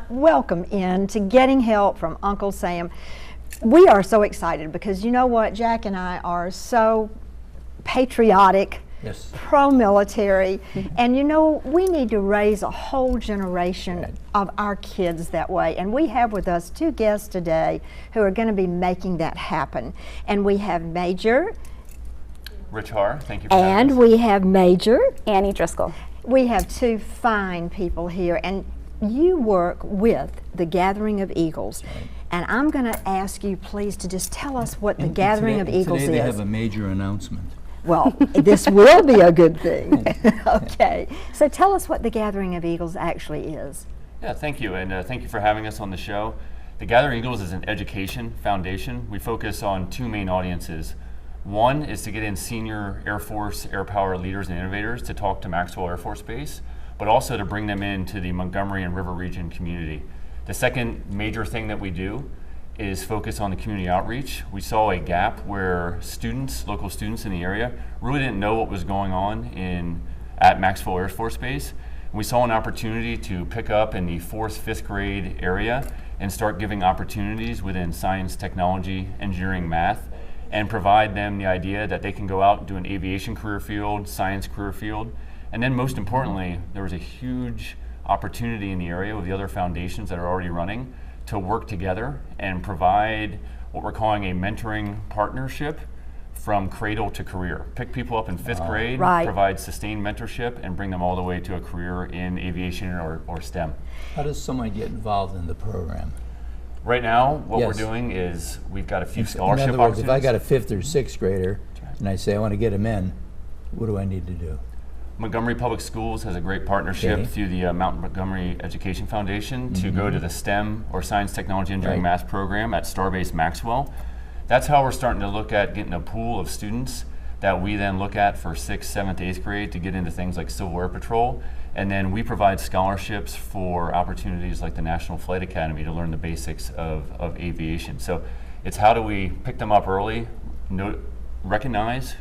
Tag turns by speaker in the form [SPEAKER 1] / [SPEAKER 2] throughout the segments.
[SPEAKER 1] welcome in to Getting Help from Uncle Sam. We are so excited because you know what, Jack and I are so patriotic,
[SPEAKER 2] Yes.
[SPEAKER 1] pro-military, and you know, we need to raise a whole generation of our kids that way. And we have with us two guests today who are going to be making that happen. And we have Major.
[SPEAKER 3] Rich Harr, thank you for having us.
[SPEAKER 1] And we have Major.
[SPEAKER 4] Annie Driscoll.
[SPEAKER 1] We have two fine people here, and you work with the Gathering of Eagles.
[SPEAKER 2] Right.
[SPEAKER 1] And I'm going to ask you, please, to just tell us what the Gathering of Eagles
[SPEAKER 2] today they
[SPEAKER 1] is.
[SPEAKER 2] have a major announcement.
[SPEAKER 1] Well, this will be a good thing. Okay, so tell us what the Gathering of Eagles actually is.
[SPEAKER 3] Yeah, thank you, and thank you for having us on the show. The Gathering Eagles is an education foundation. We focus on two main audiences. One is to get in senior Air Force, air power leaders and innovators to talk to Maxwell Air Force Base, but also to bring them into the Montgomery and River Region community. The second major thing that we do is focus on the community outreach. We saw a gap where students, local students in the area, really didn't know what was going on at Maxwell Air Force Base. And we saw an opportunity to pick up in the 4th, 5th grade area and start giving opportunities within science, technology, engineering, math, and provide them the idea that they can go out and do an aviation career field, science career field. And then most importantly, there was a huge opportunity in the area with the other foundations that are already running to work together and provide what we're calling a mentoring partnership from cradle to career. Pick people up in 5th grade, provide sustained mentorship, and bring them all the way to a career in aviation or STEM.
[SPEAKER 2] How does someone get involved in the program?
[SPEAKER 3] Right now, what
[SPEAKER 2] Yes.
[SPEAKER 3] we're doing is we've got a few
[SPEAKER 2] In
[SPEAKER 3] scholarship
[SPEAKER 2] other words,
[SPEAKER 3] opportunities.
[SPEAKER 2] if I got a 5th or 6th grader and I say I want to get them in, what do I need to do?
[SPEAKER 3] Montgomery Public Schools has a great partnership
[SPEAKER 2] Okay.
[SPEAKER 3] through the Mount Montgomery Education Foundation to go to the STEM or Science, Technology, Engineering, Math program at Starbase Maxwell. That's how we're starting to look at getting a pool of students that we then look at for 6th, 7th, 8th grade to get into things like Civil Air Patrol. And then we provide scholarships for opportunities like the National Flight Academy to learn the basics of aviation. So it's how do we pick them up early, recognize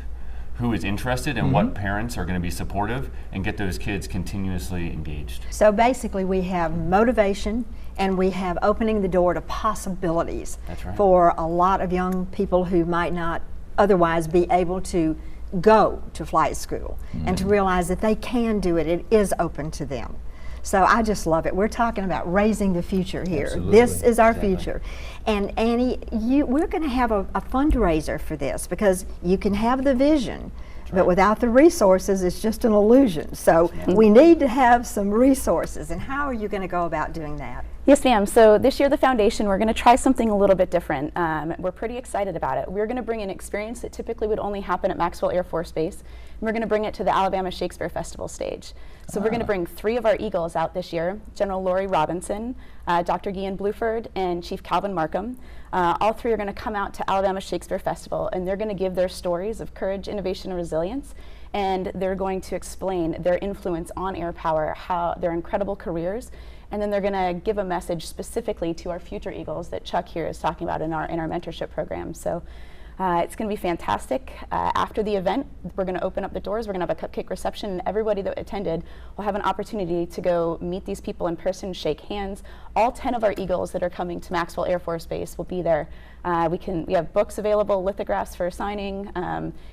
[SPEAKER 3] who is interested and what parents are going to be supportive, and get those kids continuously engaged.
[SPEAKER 1] So basically we have motivation and we have opening the door to possibilities.
[SPEAKER 3] That's right.
[SPEAKER 1] For a lot of young people who might not otherwise be able to go to flight school and to realize that they can do it. It is open to them. So I just love it. We're talking about raising the future here.
[SPEAKER 2] Absolutely.
[SPEAKER 1] This is our
[SPEAKER 2] Exactly.
[SPEAKER 1] future. And Annie, we're going to have a fundraiser for this because you can have the vision, but without the resources, it's just an illusion. So we need to have some resources. And how are you going to go about doing that?
[SPEAKER 4] Yes, ma'am. So this year, the foundation, we're going to try something a little bit different. We're pretty excited about it. We're going to bring an experience that typically would only happen at Maxwell Air Force Base, and we're going to bring it to the Alabama Shakespeare Festival stage. So we're going to bring 3 of our Eagles out this year: General Lori Robinson, Dr. Guian Bluford, and Chief Calvin Markham. All 3 are going to come out to Alabama Shakespeare Festival, and they're going to give their stories of courage, innovation, and resilience. And they're going to explain their influence on air power, how their incredible careers, and then they're going to give a message specifically to our future Eagles that Chuck here is talking about in our mentorship program. So it's going to be fantastic. After the event, we're going to open up the doors. We're going to have a cupcake reception, and everybody that attended will have an opportunity to go meet these people in person, shake hands. All 10 of our Eagles that are coming to Maxwell Air Force Base will be there. We have books available, lithographs for signing.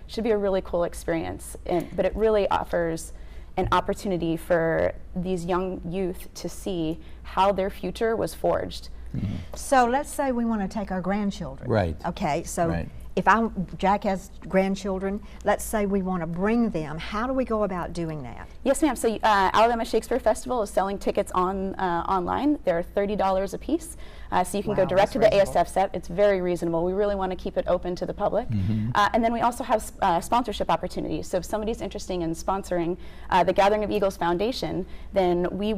[SPEAKER 4] Should be a really cool experience, but it really offers an opportunity for these young youth to see how their future was forged.
[SPEAKER 1] So let's say we want to take our grandchildren.
[SPEAKER 2] Right.
[SPEAKER 1] Okay, so
[SPEAKER 2] Right.
[SPEAKER 1] if Jack has grandchildren, let's say we want to bring them, how do we go about doing that?
[SPEAKER 4] Yes, ma'am. So Alabama Shakespeare Festival is selling tickets online. They're $30 a piece. So you can go direct to the ASF set. It's very reasonable. We really want to keep it open to the public. And then we also have sponsorship opportunities. So if somebody's interested in sponsoring the Gathering of Eagles Foundation, then we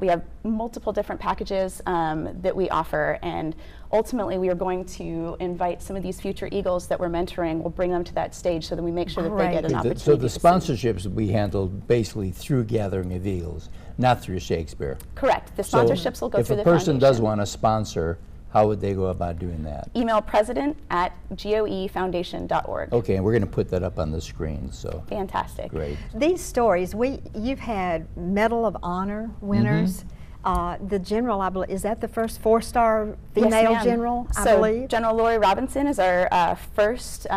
[SPEAKER 4] have multiple different packages that we offer. And ultimately, we are going to invite some of these future Eagles that we're mentoring. We'll bring them to that stage so that we make sure that they get an opportunity.
[SPEAKER 2] So the
[SPEAKER 4] to see.
[SPEAKER 2] sponsorships we handled basically through Gathering of Eagles, not through Shakespeare.
[SPEAKER 4] Correct. The sponsorships will go through the
[SPEAKER 2] If a person does
[SPEAKER 4] foundation.
[SPEAKER 2] want to sponsor, how would they go about doing that?
[SPEAKER 4] Email president@goefoundation.org.
[SPEAKER 2] Okay, and we're going to put that up on the screen, so
[SPEAKER 4] Fantastic.
[SPEAKER 2] great.
[SPEAKER 1] These stories, you've had Medal of Honor winners. The general, I believe, is that the first 4-star
[SPEAKER 4] Yes,
[SPEAKER 1] female
[SPEAKER 4] ma'am.
[SPEAKER 1] general, I
[SPEAKER 4] So
[SPEAKER 1] believe?
[SPEAKER 4] General Lori Robinson is our first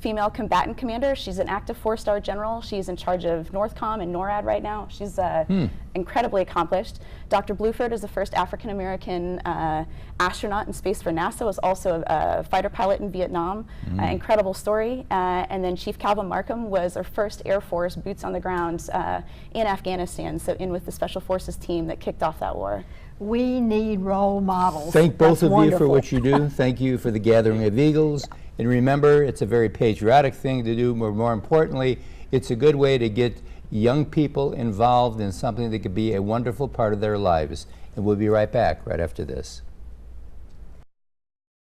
[SPEAKER 4] female combatant commander. She's an active 4-star general. She's in charge of NORTHCOM and NORAD right now. She's incredibly accomplished. Dr. Bluford is the first African American astronaut in space for NASA, was also a fighter pilot in Vietnam. Incredible story. And then Chief Calvin Markham was our first Air Force boots on the ground in Afghanistan, so in with the Special Forces team that kicked off that war.
[SPEAKER 1] We need role models.
[SPEAKER 2] Thank both
[SPEAKER 1] That's
[SPEAKER 2] of you for
[SPEAKER 1] wonderful.
[SPEAKER 2] what you do. Thank you for the Gathering of Eagles. And remember, it's a very patriotic thing to do, but more importantly, it's a good way to get young people involved in something that could be a wonderful part of their lives. And we'll be right back right after this.